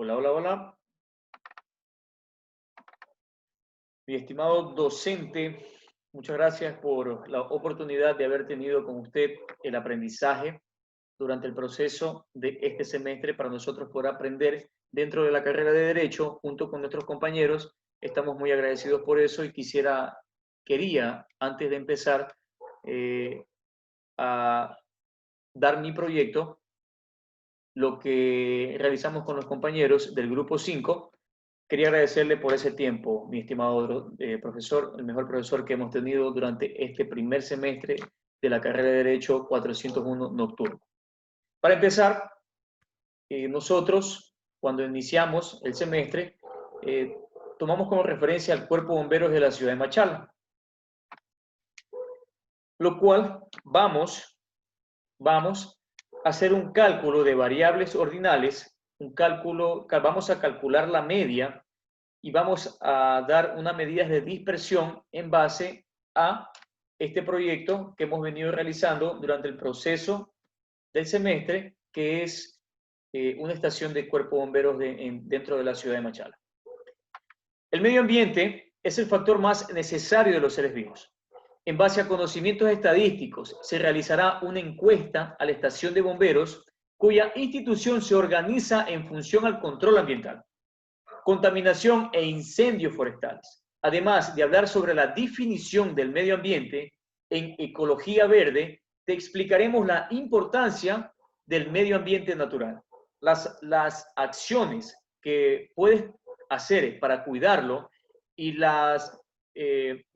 Hola, hola, hola. Mi estimado docente, muchas gracias por la oportunidad de haber tenido con usted el aprendizaje durante el proceso de este semestre para nosotros poder aprender dentro de la carrera de Derecho junto con nuestros compañeros. Estamos muy agradecidos por eso y quería, antes de empezar, a dar mi proyecto, lo que realizamos con los compañeros del grupo 5. Quería agradecerle por ese tiempo, mi estimado profesor, el mejor profesor que hemos tenido durante este primer semestre de la carrera de Derecho 401 nocturno. Para empezar, nosotros, cuando iniciamos el semestre, tomamos como referencia al Cuerpo de Bomberos de la ciudad de Machala, lo cual vamos a hacer un cálculo de variables ordinales, vamos a calcular la media y vamos a dar unas medidas de dispersión en base a este proyecto que hemos venido realizando durante el proceso del semestre, que es una estación de cuerpo de bomberos dentro de la ciudad de Machala. El medio ambiente es el factor más necesario de los seres vivos. En base a conocimientos estadísticos, se realizará una encuesta a la estación de bomberos cuya institución se organiza en función al control ambiental, contaminación e incendios forestales. Además de hablar sobre la definición del medio ambiente en ecología verde, te explicaremos la importancia del medio ambiente natural, las acciones que puedes hacer para cuidarlo y las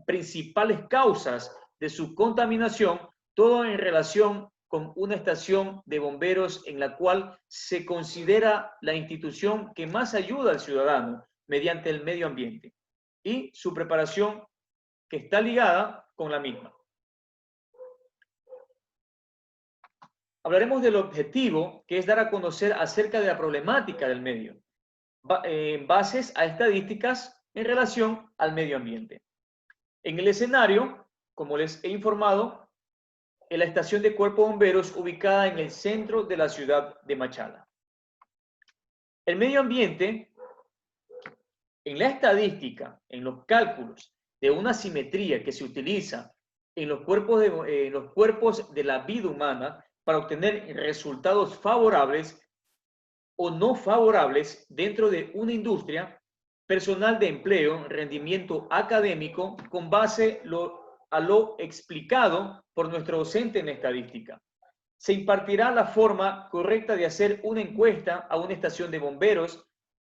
principales causas de su contaminación, todo en relación con una estación de bomberos en la cual se considera la institución que más ayuda al ciudadano mediante el medio ambiente y su preparación que está ligada con la misma. Hablaremos del objetivo, que es dar a conocer acerca de la problemática del medio, bases a estadísticas en relación al medio ambiente. En el escenario, como les he informado, en la estación de cuerpo de bomberos ubicada en el centro de la ciudad de Machala. El medio ambiente, en la estadística, en los cálculos de una simetría que se utiliza en los cuerpos de la vida humana para obtener resultados favorables o no favorables dentro de una industria, personal de empleo, rendimiento académico, con base a lo explicado por nuestro docente en estadística. Se impartirá la forma correcta de hacer una encuesta a una estación de bomberos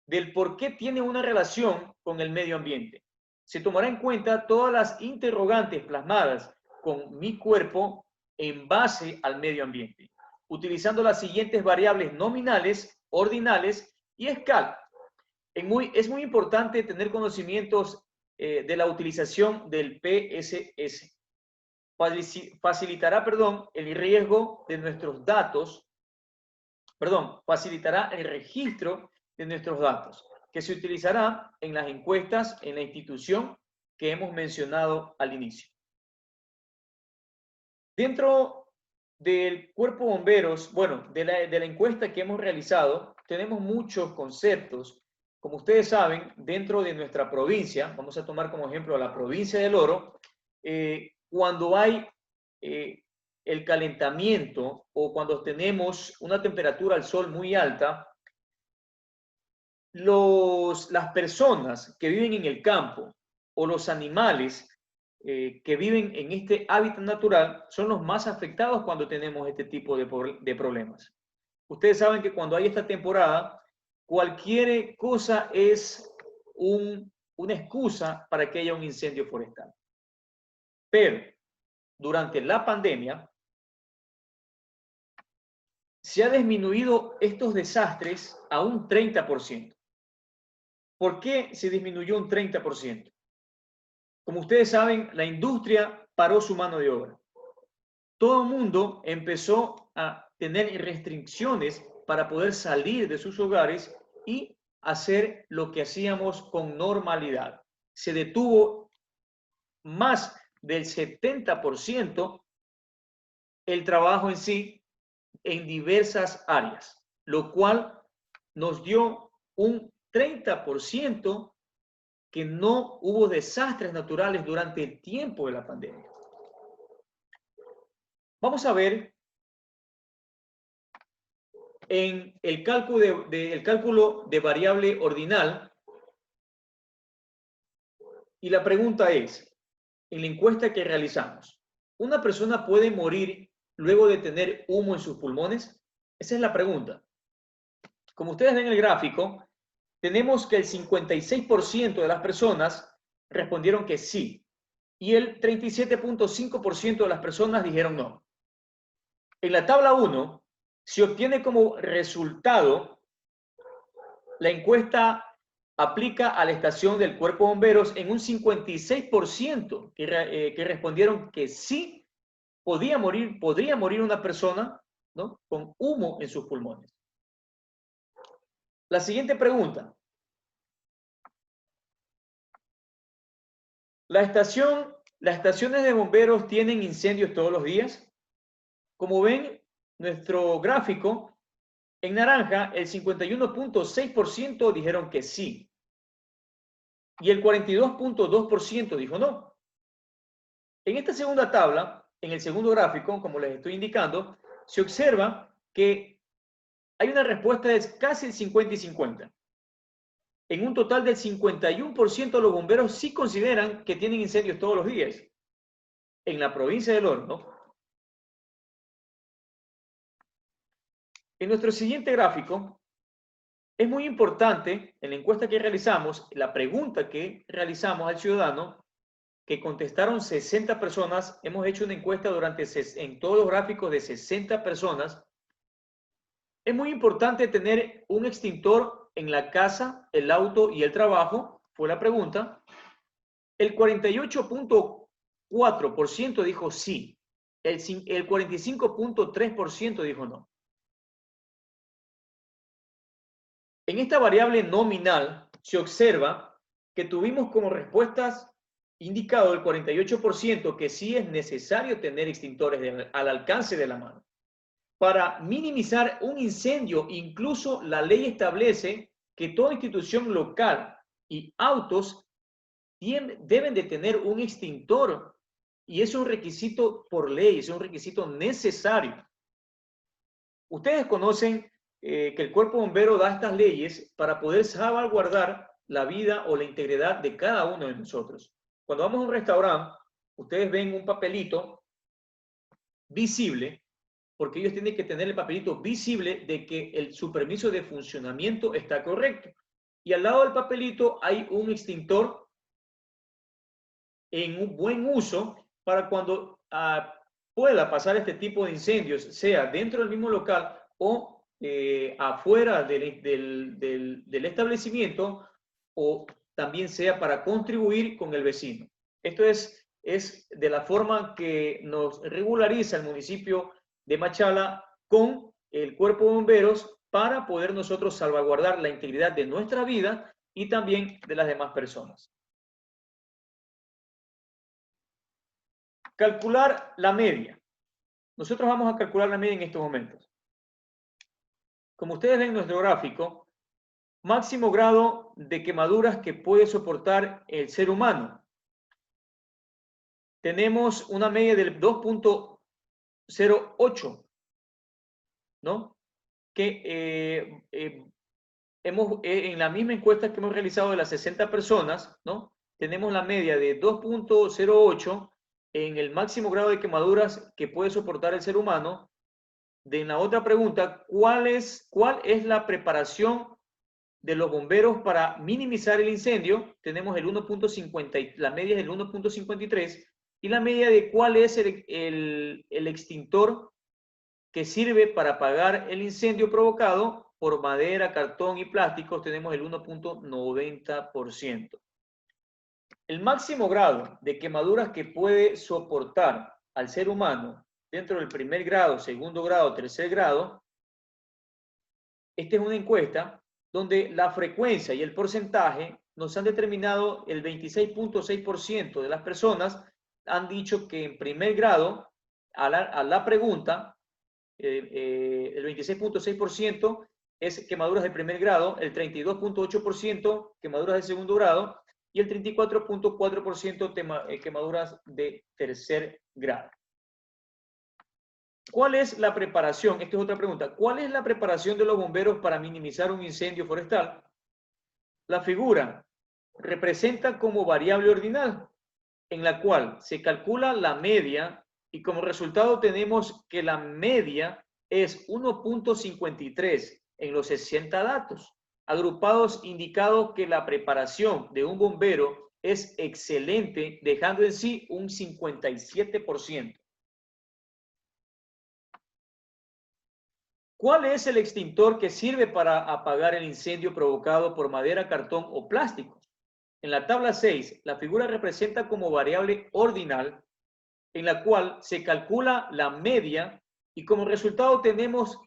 del por qué tiene una relación con el medio ambiente. Se tomará en cuenta todas las interrogantes plasmadas con mi cuerpo en base al medio ambiente, utilizando las siguientes variables nominales, ordinales y escala. Es muy importante tener conocimientos de la utilización del PSS. Facilitará, el riesgo de nuestros datos, facilitará el registro de nuestros datos, que se utilizará en las encuestas en la institución que hemos mencionado al inicio. Dentro del cuerpo de bomberos, de la encuesta que hemos realizado, tenemos muchos conceptos. Como ustedes saben, dentro de nuestra provincia, vamos a tomar como ejemplo la provincia del Oro, cuando hay el calentamiento o cuando tenemos una temperatura al sol muy alta, las personas que viven en el campo o los animales que viven en este hábitat natural son los más afectados cuando tenemos este tipo de problemas. Ustedes saben que cuando hay esta temporada, cualquier cosa es una excusa para que haya un incendio forestal. Pero durante la pandemia se ha disminuido estos desastres a un 30%. ¿Por qué se disminuyó un 30%? Como ustedes saben, la industria paró su mano de obra. Todo el mundo empezó a tener restricciones para poder salir de sus hogares y hacer lo que hacíamos con normalidad. Se detuvo más del 70% el trabajo en sí en diversas áreas, lo cual nos dio un 30% que no hubo desastres naturales durante el tiempo de la pandemia. Vamos a ver en el cálculo de variable ordinal, y la pregunta es, en la encuesta que realizamos, ¿una persona puede morir luego de tener humo en sus pulmones? Esa es la pregunta. Como ustedes ven en el gráfico, tenemos que el 56% de las personas respondieron que sí, y el 37.5% de las personas dijeron no. En la tabla 1, se obtiene como resultado, la encuesta aplica a la estación del Cuerpo de Bomberos en un 56% que respondieron que sí podría morir una persona, ¿no?, con humo en sus pulmones. La siguiente pregunta. Las estaciones de bomberos tienen incendios todos los días. Como ven, nuestro gráfico, en naranja, el 51.6% dijeron que sí. Y el 42.2% dijo no. En esta segunda tabla, en el segundo gráfico, como les estoy indicando, se observa que hay una respuesta de casi el 50 y 50. En un total del 51% de los bomberos sí consideran que tienen incendios todos los días en la provincia del Oro. En nuestro siguiente gráfico, es muy importante, en la encuesta que realizamos, la pregunta que realizamos al ciudadano, que contestaron 60 personas, hemos hecho una encuesta en todos los gráficos de 60 personas. Es muy importante tener un extintor en la casa, el auto y el trabajo, fue la pregunta. El 48.4% dijo sí, el 45.3% dijo no. En esta variable nominal se observa que tuvimos como respuestas indicado el 48% que sí es necesario tener extintores al alcance de la mano. Para minimizar un incendio, incluso la ley establece que toda institución local y autos deben de tener un extintor, y es un requisito por ley, es un requisito necesario. Ustedes conocen que el Cuerpo Bombero da estas leyes para poder salvaguardar la vida o la integridad de cada uno de nosotros. Cuando vamos a un restaurante, ustedes ven un papelito visible, porque ellos tienen que tener el papelito visible de que su permiso de funcionamiento está correcto. Y al lado del papelito hay un extintor en un buen uso para cuando pueda pasar este tipo de incendios, sea dentro del mismo local o afuera del establecimiento, o también sea para contribuir con el vecino. Esto es de la forma que nos regulariza el municipio de Machala con el Cuerpo de Bomberos para poder nosotros salvaguardar la integridad de nuestra vida y también de las demás personas. Calcular la media. Nosotros vamos a calcular la media en estos momentos. Como ustedes ven en nuestro gráfico, máximo grado de quemaduras que puede soportar el ser humano. Tenemos una media del 2.08, ¿no? Que en la misma encuesta que hemos realizado de las 60 personas, ¿no?, tenemos la media de 2.08 en el máximo grado de quemaduras que puede soportar el ser humano. De la otra pregunta, ¿cuál es la preparación de los bomberos para minimizar el incendio? Tenemos el 1.50, la media es el 1.53, y la media de cuál es el extintor que sirve para apagar el incendio provocado por madera, cartón y plásticos, tenemos el 1.90%. El máximo grado de quemaduras que puede soportar al ser humano dentro del primer grado, segundo grado, tercer grado, esta es una encuesta donde la frecuencia y el porcentaje nos han determinado el 26.6% de las personas han dicho que en primer grado, a la pregunta, el 26.6% es quemaduras de primer grado, el 32.8% quemaduras de segundo grado y el 34.4% quemaduras de tercer grado. ¿Cuál es la preparación? Esta es otra pregunta. ¿Cuál es la preparación de los bomberos para minimizar un incendio forestal? La figura representa como variable ordinal, en la cual se calcula la media y como resultado tenemos que la media es 1.53 en los 60 datos agrupados, indicado que la preparación de un bombero es excelente, dejando en sí un 57%. ¿Cuál es el extintor que sirve para apagar el incendio provocado por madera, cartón o plástico? En la tabla 6, la figura representa como variable ordinal, en la cual se calcula la media y como resultado tenemos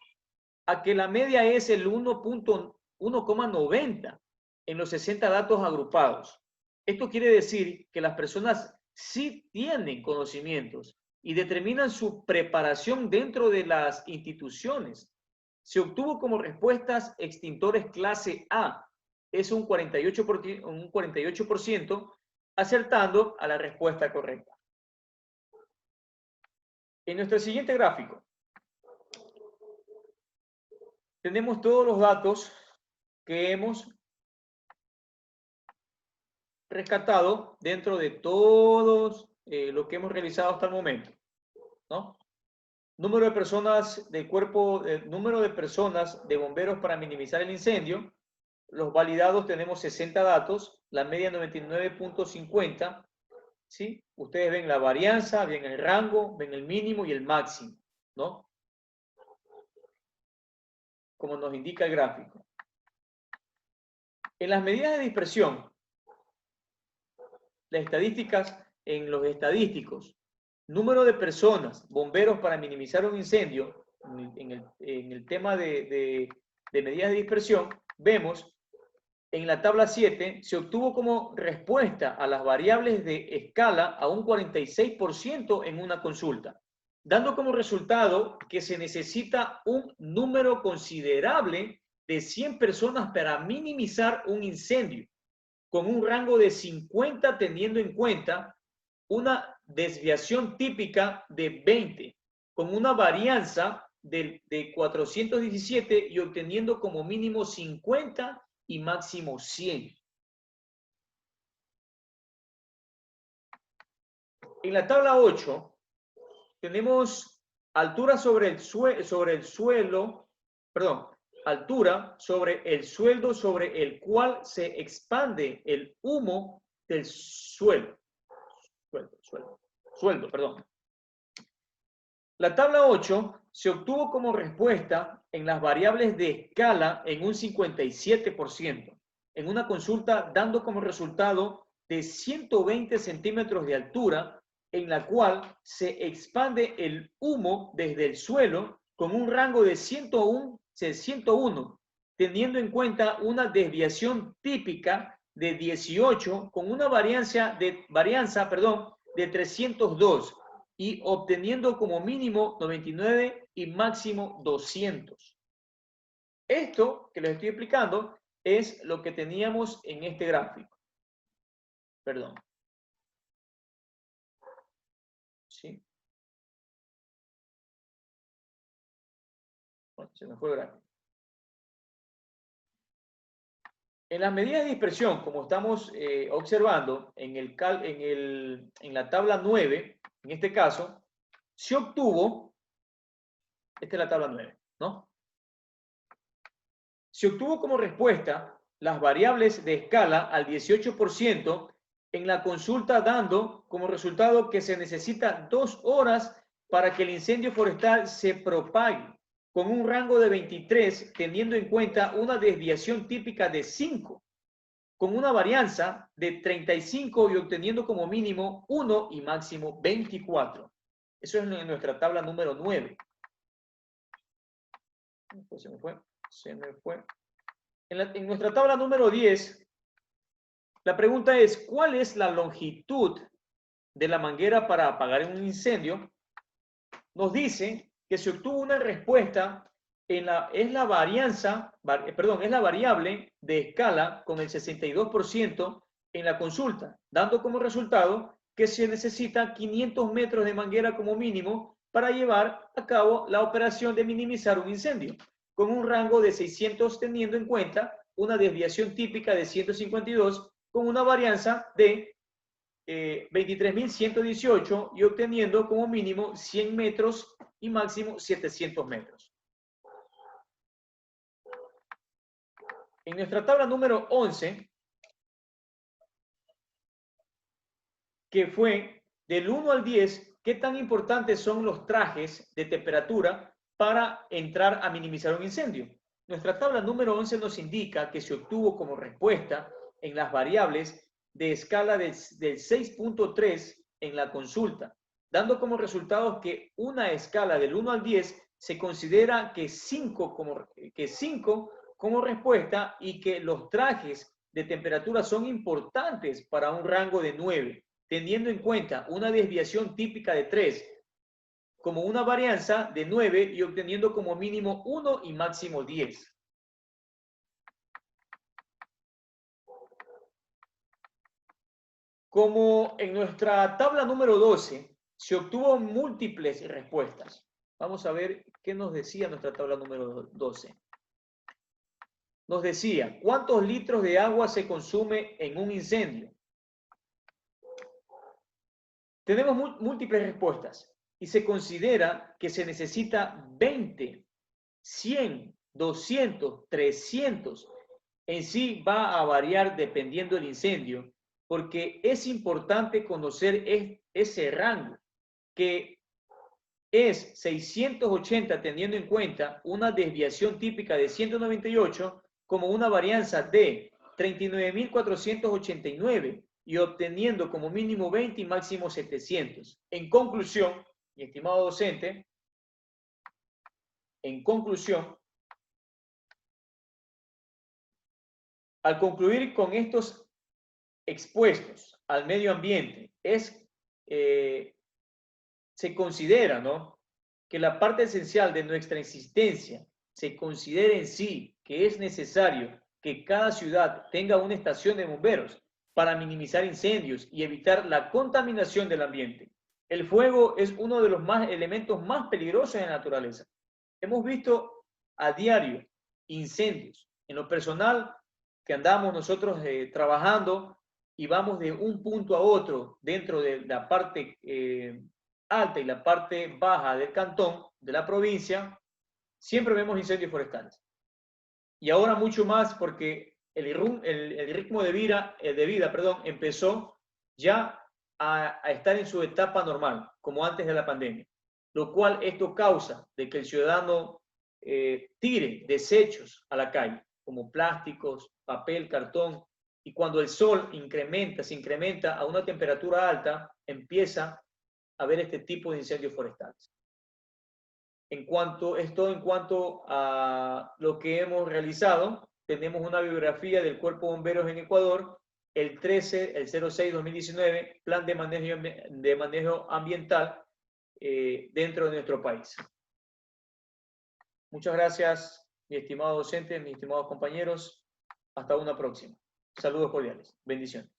a que la media es el 1,90 en los 60 datos agrupados. Esto quiere decir que las personas sí tienen conocimientos y determinan su preparación dentro de las instituciones. Se obtuvo como respuestas extintores clase A, es un 48%, acertando a la respuesta correcta. En nuestro siguiente gráfico, tenemos todos los datos que hemos rescatado dentro de todos lo que hemos realizado hasta el momento, ¿no? Número de personas del cuerpo, número de personas de bomberos para minimizar el incendio. Los validados tenemos 60 datos, la media 99.50, ¿sí? Ustedes ven la varianza, ven el rango, ven el mínimo y el máximo, ¿no? Como nos indica el gráfico. En las medidas de dispersión, las estadísticas en los estadísticos, número de personas, bomberos para minimizar un incendio, en el tema de medidas de dispersión, vemos en la tabla 7, se obtuvo como respuesta a las variables de escala a un 46% en una consulta, dando como resultado que se necesita un número considerable de 100 personas para minimizar un incendio, con un rango de 50 teniendo en cuenta una desviación típica de 20, con una varianza de 417 y obteniendo como mínimo 50 y máximo 100. En la tabla 8 tenemos altura sobre el suelo, altura sobre el sueldo sobre el cual se expande el humo del suelo. Sueldo. La tabla 8 se obtuvo como respuesta en las variables de escala en un 57%, en una consulta dando como resultado de 120 centímetros de altura, en la cual se expande el humo desde el suelo con un rango de 101, teniendo en cuenta una desviación típica de 18 con una varianza de 302 y obteniendo como mínimo 99 y máximo 200. Esto que les estoy explicando es lo que teníamos en este gráfico. Perdón. ¿Sí? Bueno, se me fue el gráfico. En las medidas de dispersión, como estamos observando en la tabla 9, en este caso, se obtuvo, esta es la tabla 9, ¿no? Se obtuvo como respuesta las variables de escala al 18% en la consulta, dando como resultado que se necesita 2 horas para que el incendio forestal se propague, con un rango de 23, teniendo en cuenta una desviación típica de 5, con una varianza de 35 y obteniendo como mínimo 1 y máximo 24. Eso es en nuestra tabla número 9. Se me fue. En nuestra tabla número 10, la pregunta es, ¿cuál es la longitud de la manguera para apagar un incendio? Nos dice que se obtuvo una respuesta es la variable de escala con el 62% en la consulta, dando como resultado que se necesita 500 metros de manguera como mínimo para llevar a cabo la operación de minimizar un incendio, con un rango de 600 teniendo en cuenta una desviación típica de 152 con una varianza de 23.118 y obteniendo como mínimo 100 metros y máximo 700 metros. En nuestra tabla número 11, que fue del 1 al 10, ¿qué tan importantes son los trajes de temperatura para entrar a minimizar un incendio? Nuestra tabla número 11 nos indica que se obtuvo como respuesta en las variables de escala del 6.3 en la consulta, dando como resultados que una escala del 1 al 10 se considera que 5 como respuesta y que los trajes de temperatura son importantes para un rango de 9, teniendo en cuenta una desviación típica de 3, como una varianza de 9 y obteniendo como mínimo 1 y máximo 10. Como en nuestra tabla número 12 se obtuvo múltiples respuestas. Vamos a ver qué nos decía nuestra tabla número 12. Nos decía, ¿cuántos litros de agua se consume en un incendio? Tenemos múltiples respuestas y se considera que se necesita 20, 100, 200, 300. En sí va a variar dependiendo del incendio, porque es importante conocer ese rango, que es 680 teniendo en cuenta una desviación típica de 198 como una varianza de 39.489 y obteniendo como mínimo 20 y máximo 700. En conclusión, mi estimado docente, en conclusión, al concluir con estos expuestos al medio ambiente, se considera, ¿no?, que la parte esencial de nuestra existencia se considera en sí que es necesario que cada ciudad tenga una estación de bomberos para minimizar incendios y evitar la contaminación del ambiente. El fuego es uno de los elementos más peligrosos de la naturaleza. Hemos visto a diario incendios. En lo personal, que andamos nosotros trabajando y vamos de un punto a otro dentro de la parte alta y la parte baja del cantón, de la provincia, siempre vemos incendios forestales. Y ahora mucho más porque el ritmo de vida, empezó ya a estar en su etapa normal, como antes de la pandemia. Lo cual esto causa de que el ciudadano tire desechos a la calle, como plásticos, papel, cartón, y cuando el sol se incrementa a una temperatura alta, empieza a haber este tipo de incendios forestales. En cuanto a lo que hemos realizado, tenemos una bibliografía del Cuerpo de Bomberos en Ecuador, el 06-2019, Plan de Manejo Ambiental dentro de nuestro país. Muchas gracias, mi estimado docente, mis estimados compañeros. Hasta una próxima. Saludos cordiales. Bendiciones.